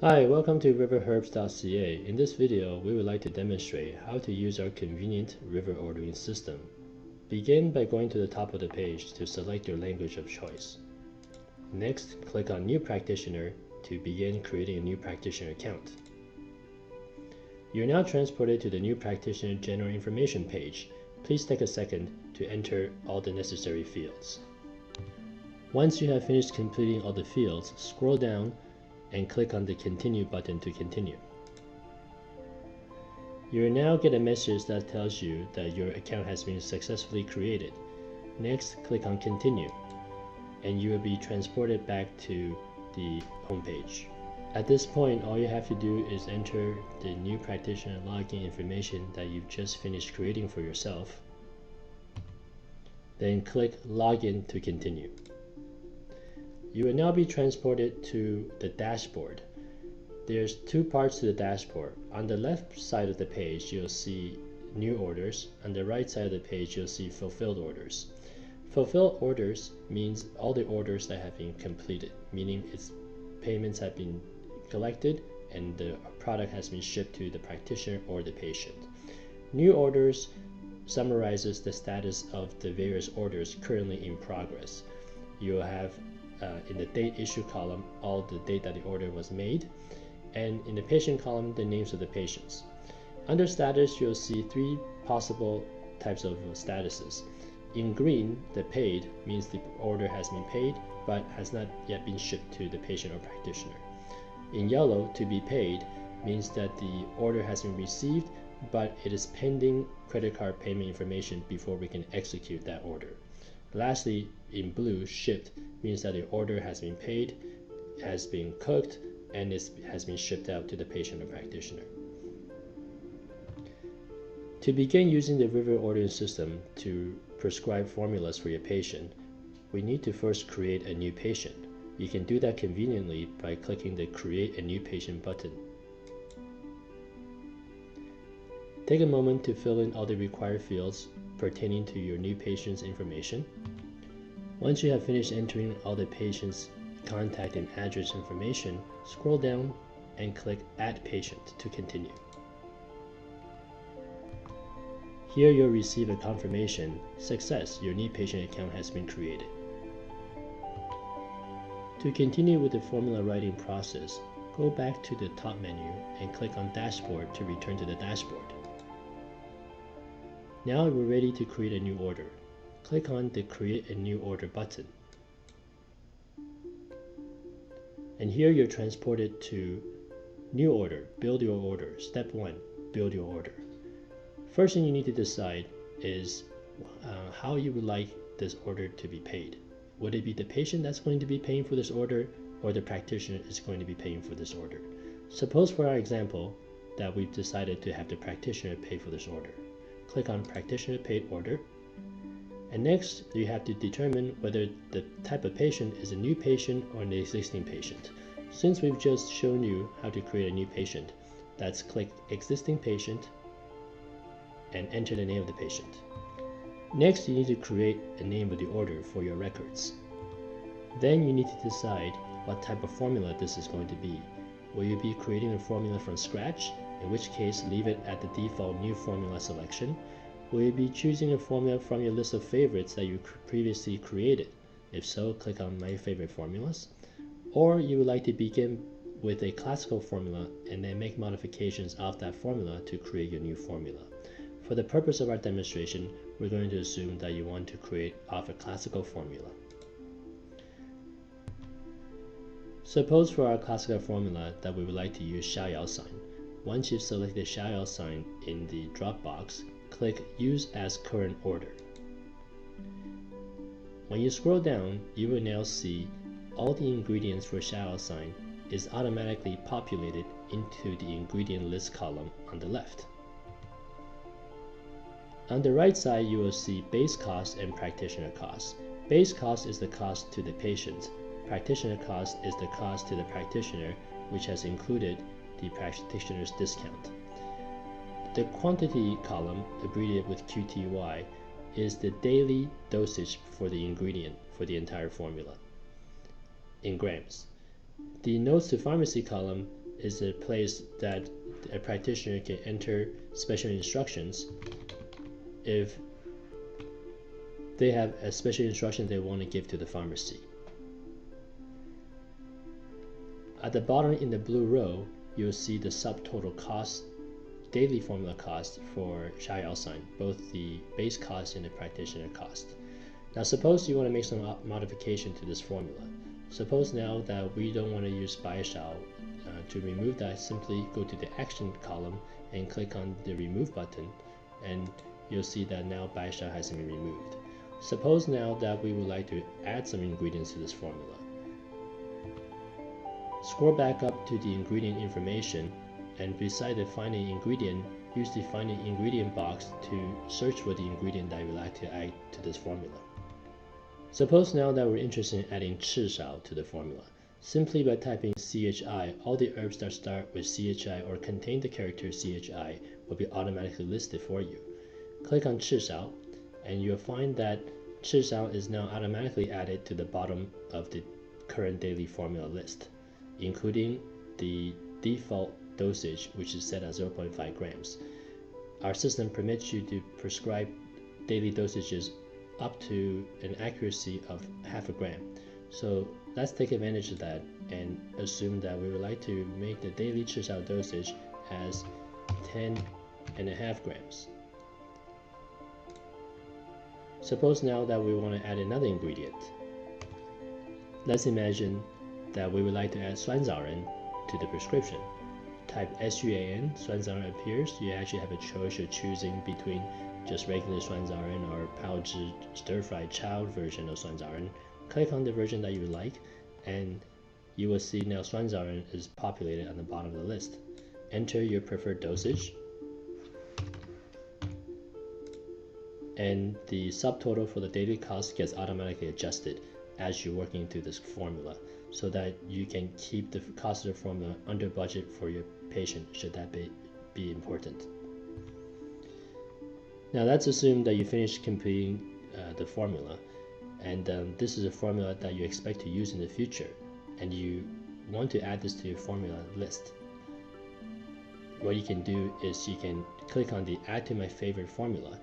Hi, welcome to riverherbs.ca. In this video, we would like to demonstrate how to use our convenient river ordering system. Begin by going to the top of the page to select your language of choice. Next, click on New Practitioner to begin creating a new practitioner account. You are now transported to the New Practitioner General Information page. Please take a second to enter all the necessary fields. Once you have finished completing all the fields, scroll down and click on the Continue button to continue. You will now get a message that tells you that your account has been successfully created. Next, click on Continue, and you will be transported back to the home page. At this point, all you have to do is enter the new practitioner login information that you've just finished creating for yourself. Then click Login to continue. You will now be transported to the dashboard. There's two parts to the dashboard. On the left side of the page, you'll see new orders. On the right side of the page, you'll see fulfilled orders. Fulfilled orders means all the orders that have been completed, meaning its payments have been collected and the product has been shipped to the practitioner or the patient. New orders summarizes the status of the various orders currently in progress. You'll have in the date issue column all the date that the order was made, and in the patient column the names of the patients. Under status, you'll see three possible types of statuses. In green, the paid means the order has been paid but has not yet been shipped to the patient or practitioner. In yellow, to be paid means that the order has been received but it is pending credit card payment information before we can execute that order. Lastly, in blue, shipped means that the order has been paid, has been cooked, and has been shipped out to the patient or practitioner. To begin using the river ordering system to prescribe formulas for your patient, we need to first create a new patient. You can do that conveniently by clicking the Create a New Patient button. Take a moment to fill in all the required fields pertaining to your new patient's information. Once you have finished entering all the patient's contact and address information, scroll down and click Add Patient to continue. Here you'll receive a confirmation, Success, your new patient account has been created. To continue with the formula writing process, go back to the top menu and click on Dashboard to return to the dashboard. Now we're ready to create a new order. Click on the Create a New Order button. And here you're transported to New Order, Build Your Order. Step 1, Build Your Order. First thing you need to decide is how you would like this order to be paid. Would it be the patient that's going to be paying for this order, or the practitioner is going to be paying for this order? Suppose for our example that we've decided to have the practitioner pay for this order. Click on Practitioner Paid Order, and next you have to determine whether the type of patient is a new patient or an existing patient. Since we've just shown you how to create a new patient, let's click Existing Patient and enter the name of the patient. Next, you need to create a name of the order for your records. Then you need to decide what type of formula this is going to be. Will you be creating a formula from scratch? In which case, leave it at the default New Formula selection. Will you be choosing a formula from your list of favorites that you previously created? If so, click on My Favorite Formulas. Or you would like to begin with a classical formula and then make modifications of that formula to create your new formula. For the purpose of our demonstration, we're going to assume that you want to create off a classical formula. Suppose for our classical formula that we would like to use 逍遥 sign. Once you've selected 逍遥 sign in the drop box, click Use as Current Order. When you scroll down, you will now see all the ingredients for 逍遥 sign is automatically populated into the ingredient list column on the left. On the right side, you will see base cost and practitioner cost. Base cost is the cost to the patient. Practitioner cost is the cost to the practitioner, which has included the practitioner's discount. The quantity column, abbreviated with QTY, is the daily dosage for the ingredient for the entire formula in grams. The notes to pharmacy column is a place that a practitioner can enter special instructions if they have a special instruction they want to give to the pharmacy. At the bottom in the blue row, you'll see the subtotal cost, daily formula cost for Sha Yao-san, both the base cost and the practitioner cost. Now suppose you want to make some modification to this formula. Suppose now that we don't want to use Bai Shao. To remove that, simply go to the action column and click on the remove button, and you'll see that now Bai Shao has been removed. Suppose now that we would like to add some ingredients to this formula. Scroll back up to the ingredient information, and beside the find an ingredient, use the find an ingredient box to search for the ingredient that you would like to add to this formula. Suppose now that we're interested in adding Chishao to the formula. Simply by typing CHI, all the herbs that start with CHI or contain the character CHI will be automatically listed for you. Click on Chishao, and you'll find that Chishao is now automatically added to the bottom of the current daily formula list, including the default dosage, which is set at 0.5 grams. Our system permits you to prescribe daily dosages up to an accuracy of half a gram. So let's take advantage of that and assume that we would like to make the daily Chishao dosage as 10.5 grams. Suppose now that we want to add another ingredient. Let's imagine that we would like to add Suanzaren to the prescription. Type SUAN, Suanzaren appears. You actually have a choice of choosing between just regular Suanzaren or Paozhi stir-fried child version of Suanzaren. Click on the version that you would like, and you will see now Suanzaren is populated on the bottom of the list. Enter your preferred dosage, and the subtotal for the daily cost gets automatically adjusted as you're working through this formula, so that you can keep the cost of the formula under budget for your patient, should that be important. Now let's assume that you finished completing the formula, and this is a formula that you expect to use in the future, and you want to add this to your formula list. What you can do is you can click on the add to my favorite formula,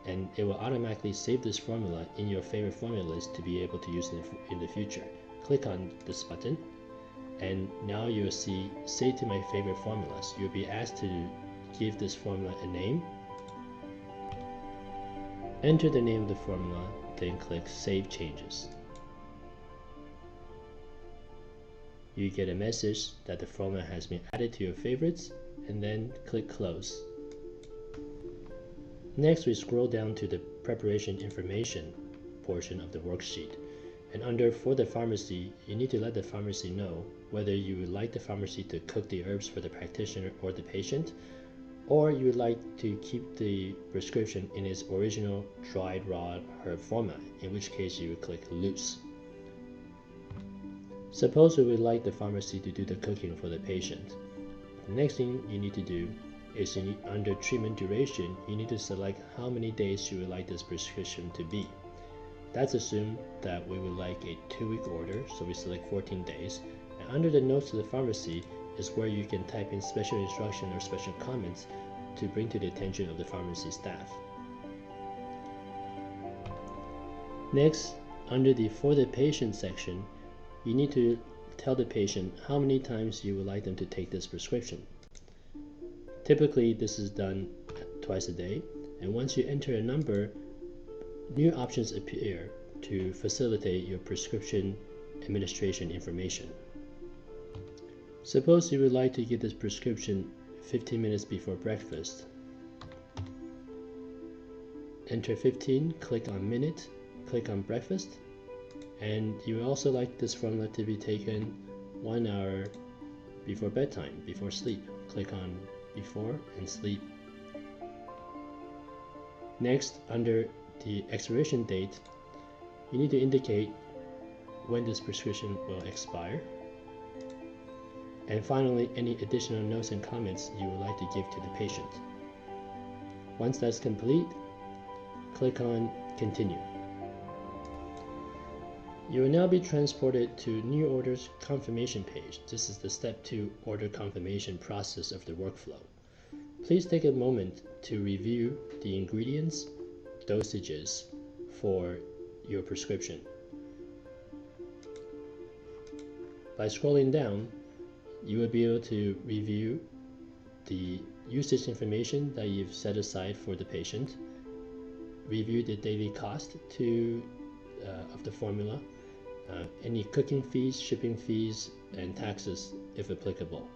and it will automatically save this formula in your favorite formula list to be able to use it in the future. Click on this button, and now you'll see save to my favorite formulas. You'll be asked to give this formula a name. Enter the name of the formula, then click Save Changes. You get a message that the formula has been added to your favorites, and then click Close. Next, we scroll down to the preparation information portion of the worksheet. And under For the Pharmacy, you need to let the pharmacy know whether you would like the pharmacy to cook the herbs for the practitioner or the patient, or you would like to keep the prescription in its original dried raw herb format, in which case you would click Loose. Suppose we would like the pharmacy to do the cooking for the patient. The next thing you need to do is under treatment duration, you need to select how many days you would like this prescription to be. Let's assume that we would like a 2-week order, so we select 14 days. And under the notes of the pharmacy is where you can type in special instruction or special comments to bring to the attention of the pharmacy staff. Next, under the For the Patient section, you need to tell the patient how many times you would like them to take this prescription. Typically, this is done twice a day, and once you enter a number, new options appear to facilitate your prescription administration information. Suppose you would like to give this prescription 15 minutes before breakfast. Enter 15, click on minute, click on breakfast, and you would also like this formula to be taken 1 hour before bedtime, before sleep. Click on before and sleep. Next, under the expiration date, you need to indicate when this prescription will expire. And finally, any additional notes and comments you would like to give to the patient. Once that's complete, click on Continue. You will now be transported to New Orders Confirmation page. This is the Step 2 order confirmation process of the workflow. Please take a moment to review the ingredients, dosages for your prescription. By scrolling down, you will be able to review the usage information that you've set aside for the patient, review the daily cost of the formula, any cooking fees, shipping fees, and taxes if applicable.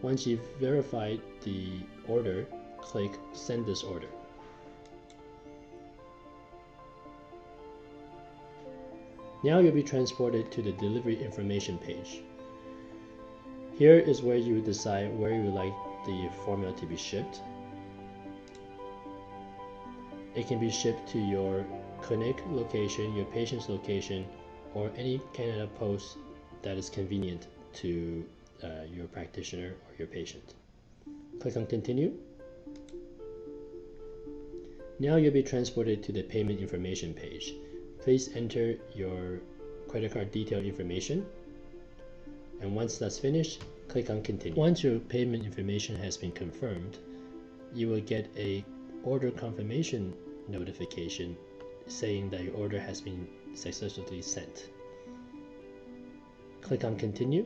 Once you've verified the order, click Send this order. Now you'll be transported to the delivery information page. Here is where you decide where you would like the formula to be shipped. It can be shipped to your clinic location, your patient's location, or any Canada Post that is convenient to your practitioner or your patient. Click on Continue. Now you'll be transported to the payment information page. Please enter your credit card detail information, and once that's finished, click on Continue. Once your payment information has been confirmed, you will get a order confirmation notification saying that your order has been successfully sent. Click on Continue.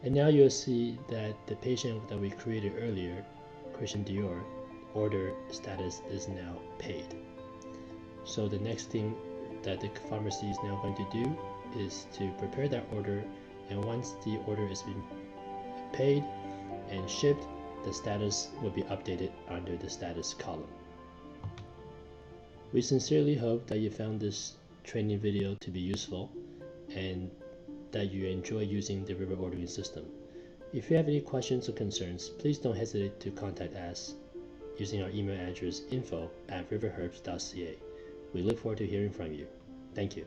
And now you'll see that the patient that we created earlier, Christian Dior, order status is now paid. So the next thing that the pharmacy is now going to do is to prepare that order, and once the order has been paid and shipped, the status will be updated under the status column. We sincerely hope that you found this training video to be useful and that you enjoy using the River ordering system. If you have any questions or concerns, please don't hesitate to contact us using our email address info@riverherbs.ca. We look forward to hearing from you. Thank you.